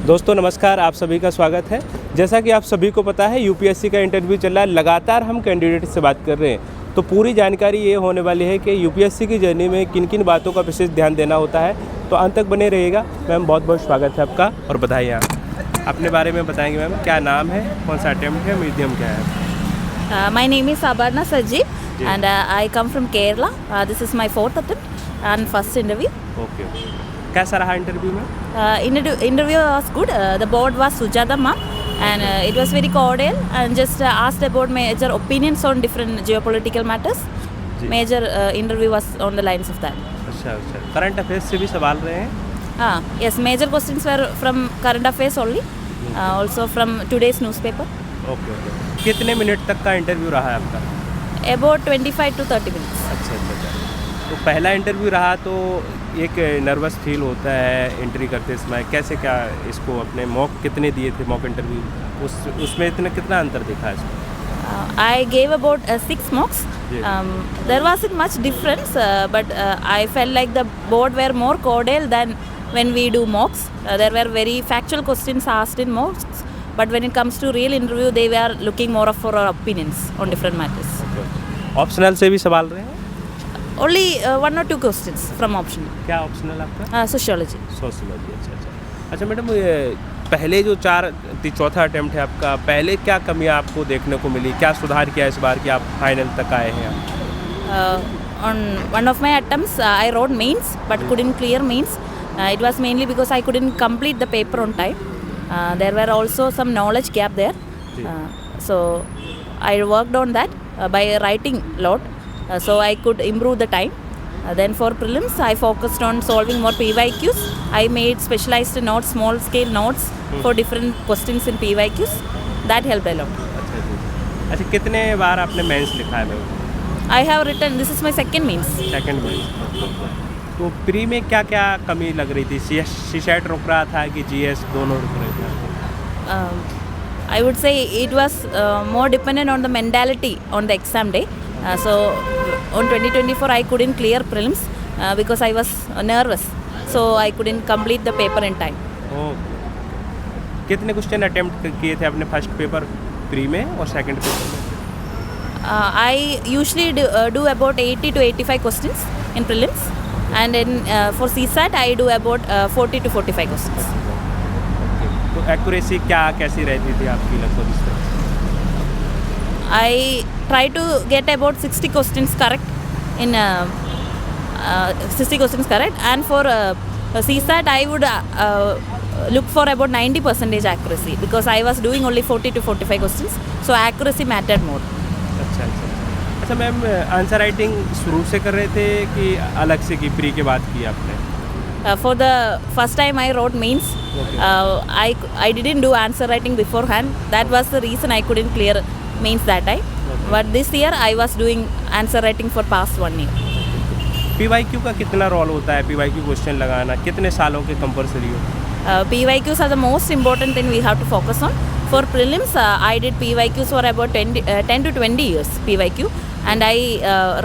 दोस्तों नमस्कार, आप सभी का स्वागत है। जैसा कि आप सभी को पता है यूपीएससी का इंटरव्यू चल रहा है, लगातार हम कैंडिडेट से बात कर रहे हैं। तो पूरी जानकारी ये होने वाली है कि यूपीएससी की जर्नी में किन किन बातों का विशेष ध्यान देना होता है। तो अंत तक बने रहिएगा। मैम बहुत बहुत स्वागत है आपका और बधाई। आप अपने बारे में बताएंगे मैम, क्या नाम है, कौन सा अटेम्प्ट है, मीडियम क्या है? My name is Abarna Sajib and I come from Kerala. This is my fourth attempt and first interview. Okay, कैसा रहा इंटरव्यू में? Interview was good. The board was Sujata ma'am and it was very cordial and just asked about major opinions on different geopolitical matters. Ji. Major interview was on the lines of that. अच्छा अच्छा, current affairs से भी सवाल रहे हैं? Yes, major questions were from current affairs only. Also from today's newspaper. Okay okay, कितने minute तक का इंटरव्यू रहा है आपका? About 25 to 30 minutes. अच्छा अच्छा अच्छा, तो पहला इंटरव्यू रहा तो एक नर्वस फील होता है एंट्री करते समय। कैसे क्या इसको अपने मॉक कितने दिए थे, मॉक इंटरव्यू उसमें कितना अंतर दिखा इसमें? I gave about 6 mocks. Yeah. There wasn't much difference, but I felt like the board were more cordial than when we do mocks. There were very factual questions asked in mocks, but when it comes to real interview, they were looking more for our opinions on different matters. Optional से भी सवाल रहे हैं? Only 1 or 2 questions from optional. क्या optional आपका? Sociology. Sociology. अच्छा अच्छा अच्छा मैडम, ये पहले जो चौथा अटेम्प्ट है आपका, पहले क्या कमियां आपको देखने को मिली, क्या सुधार किया इस बार कि आप फाइनल तक आए हैं? On one of my attempts, I wrote mains but couldn't clear mains. It was mainly because I couldn't complete the paper on time. There were also some knowledge gap there. So I worked on that by writing lot. So I could improve the time. Then for prelims, I focused on solving more PYQs. I made specialized notes, small scale notes for different questions in PYQs. That helped a lot. अच्छा जी, अच्छा कितने बार आपने mains लिखा है ma'am? I have written, this is my second mains. Second mains. तो pre में क्या क्या कमी लग रही थी? सीसेट रुक रहा था कि जीएस दोनों रुक रहे थे? I would say it was more dependent on the mentality on the exam day. So on 2024 I couldn't clear prelims because I was nervous. So I couldn't complete the paper in time. कितने question attempt किए थे आपने first paper pre में और second paper में? I usually do about 80 to 85 questions in prelims and in for CSAT I do about 40 to 45 questions. तो accuracy क्या कैसी रहती थी आपकी लगभग इस तरह? I try to get about 60 questions correct in 60 questions correct, and for CSAT I would look for about 90% accuracy because I was doing only 40 to 45 questions, so accuracy mattered more. अच्छा अच्छा अच्छा मैम, आंसर राइटिंग शुरू से कर रहे थे कि अलग से की प्री के बाद की आपने? For the first time I wrote mains. Okay. I didn't do answer writing beforehand. That was the reason I couldn't clear mains that time. Okay. But this year I was doing answer writing for past 1 year. PYQ का कितना role होता है? PYQ question लगाना कितने सालों के compulsory हो? PYQs are the most important thing we have to focus on. For prelims, I did PYQs for about 10 to 20 years PYQ, and I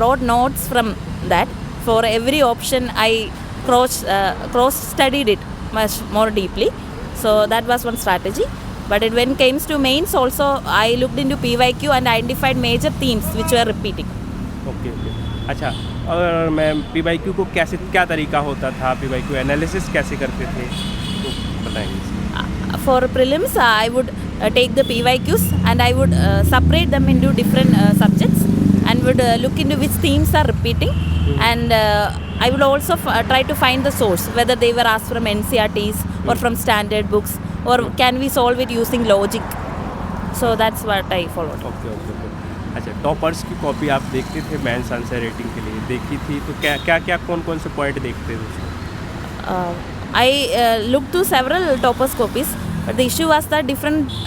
wrote notes from that. For every option, I cross studied it much more deeply. So that was one strategy. But when it came to mains also, I looked into PYQ and identified major themes which were repeating. Okay okay, अच्छा और ma'am PYQ को कैसे क्या तरीका होता था? PYQ analysis कैसे करते थे तो बताएंगे? For prelims, I would take the PYQs and I would separate them into different subjects and would look into which themes are repeating, and I would also try to find the source, whether they were asked from NCRTs or from standard books, or can we solve it using logic. So that's what I followed. Okay okay okay, अच्छा toppers की copy आप देखते थे mains answer rating के लिए देखी थी, तो क्या कौन कौन से पॉइंट देखते थे उसमें? I looked to several toppers copies, but the issue was that different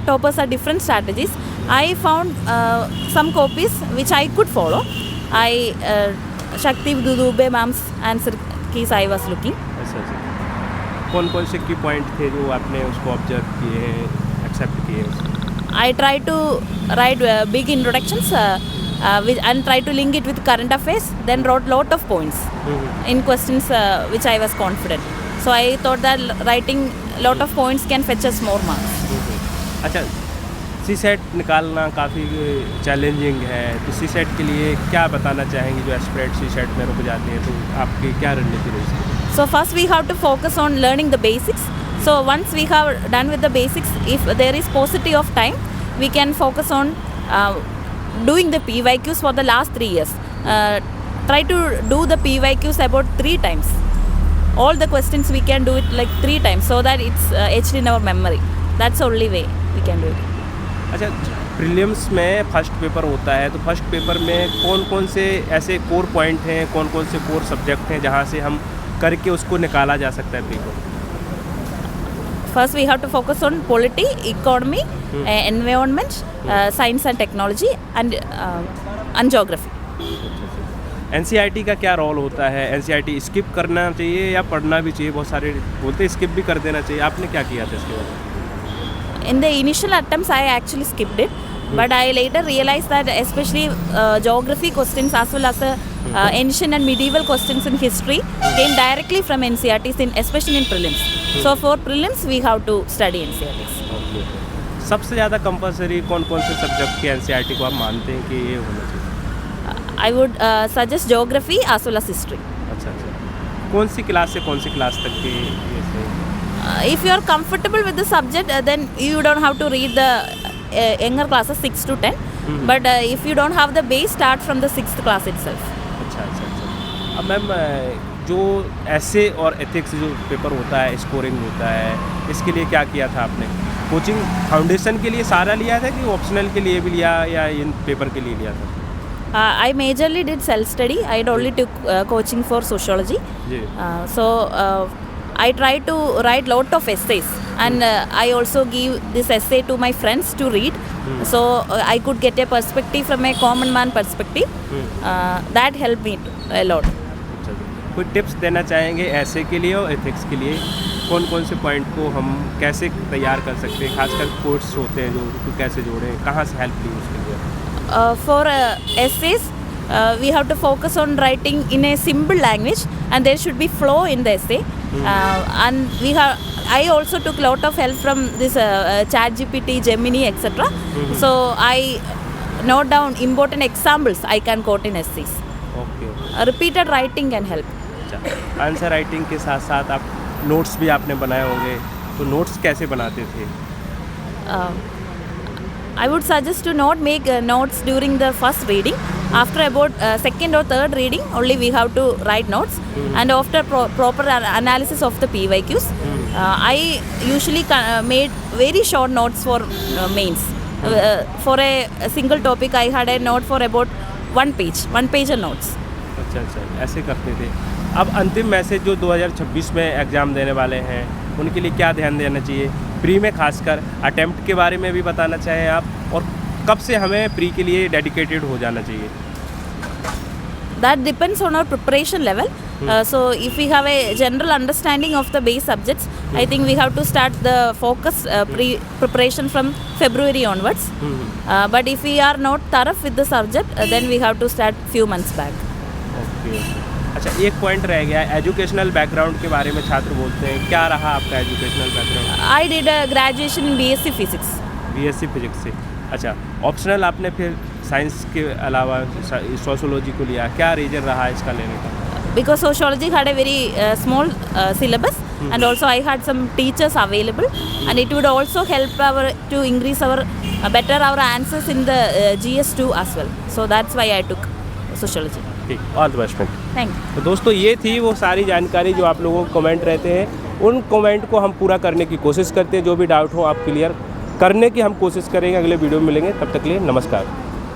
toppers are different strategies. I found some copies which I could follow. Shakti Dubey ma'am's answer keys I was looking. अच्छा अच्छा, कौन से की point थे जो आपने उसको observe किए हैं, एक्सेप्ट किए हैं? I tried to write big introductions and try to link it with current affairs, then wrote lot of points in questions which I was confident. So I thought that writing lot of points can fetch us more marks. अच्छा, सी set निकालना काफ़ी challenging है, तो सी set के लिए क्या बताना चाहेंगे जो एस्पिरेंट सी सेट में रुक जाते हैं, तो आपकी क्या रणनीति रहेगी? So first we have to focus on learning the basics. So once we have done with the basics, if there is paucity of time, we can focus on doing the PYQs for the last 3 years. Try to do the PYQs about 3 times. All the questions we can do it like 3 times so that it's etched in our memory. That's the only way we can do it. अच्छा, prelims में first paper होता है, तो first paper में कौन कौन से ऐसे कोर पॉइंट हैं, कौन कौन से कोर सब्जेक्ट हैं जहाँ से हम करके उसको निकाला जा सकता है प्री को? First we have to focus on polity, economy, environment, science and technology and geography. NCERT का क्या रोल होता है? एनसीईआरटी स्किप करना चाहिए या पढ़ना भी चाहिए? बहुत सारे बोलते हैं स्किप भी कर देना चाहिए, आपने क्या किया था इसके बारे में? In the initial attempts, I actually skipped it, but I later realized that especially geography questions as well as the ancient and medieval questions in history came directly from NCERTs, especially in prelims. So for prelims, we have to study NCERTs. Okay. सबसे ज़्यादा compulsory कौन कौन से subject के NCERT को आप मानते हैं कि ये होना चाहिए? I would suggest geography as well as history. अच्छा, कौन सी क्लास से कौन सी क्लास तक के ये सही? If you are comfortable with the subject, then you don't have to read the younger classes 6 to 10. But if you don't have the base, start from the 6th class itself. अच्छा। अब ma'am, जो ऐसे और ethics जो paper होता है, scoring होता है, इसके लिए क्या किया था आपने? कोचिंग फाउंडेशन के लिए सारा लिया था कि ऑप्शनल के लिए भी लिया या इन पेपर के लिए लिया था? I majorly did self-study. I only took coaching for sociology. So I try to write lot of essays, and I also give this essay to my friends to read. So I could get a perspective from a common man perspective. That helped me a lot. कोई tips देना चाहेंगे ऐसे के लिए और ethics के लिए? कौन कौन से पॉइंट को हम कैसे तैयार कर सकते हैं? खासकर कोर्स होते हैं जो तो कैसे जोड़ें, कहाँ से हेल्प ली उसके लिए? For essays, we have to focus on writing in a simple language, and there should be flow in the essay. And I also took a lot of help from this ChatGPT, Gemini, etc. So I note down important examples I can quote in essays. Okay. Repeated writing can help. अच्छा, answer writing के साथ साथ आप notes भी आपने बनाए होंगे, तो नोट्स कैसे बनाते थे? I would suggest to not make notes during the first reading. After about second or third reading, only we have to write notes. And after proper analysis of the PYQs, I usually made very short notes for mains. For a single topic, I had a note for about 1 page of notes. अच्छा, ऐसे करते थे। अब अंतिम message जो 2026 में exam देने वाले हैं, उनके लिए क्या ध्यान देना चाहिए? प्री में खासकर अटेम्प्ट के बारे में भी बताना चाहें आप, और कब से हमें प्री के लिए डेडिकेटेड हो जाना चाहिए? That depends on our preparation level. So if we have a general understanding of the base subjects, I think we have to start the focus preparation from February onwards. But if we are not thorough with the subject, then we have to start few months back. Okay. अच्छा, एक point रह गया, educational background के बारे में छात्र बोलते हैं, क्या रहा आपका educational background? I did a graduation in BSc Physics. BSc physics से। अच्छा, ऑप्शनल आपने फिर साइंस के अलावा सोशोलॉजी को लिया, क्या रीजन रहा इसका लेने का? Because sociology had a very small syllabus, and also I had some teachers available, and it would also help to increase our better our answers in the GS2 as well. So that's why I took sociology. ठीक, all the best. Thank you. तो दोस्तों, ये थी वो सारी जानकारी जो आप लोगों को कमेंट रहते हैं, उन कमेंट को हम पूरा करने की कोशिश करते हैं। जो भी डाउट हो आप क्लियर करने की हम कोशिश करेंगे। अगले वीडियो में मिलेंगे, तब तक के लिए नमस्कार।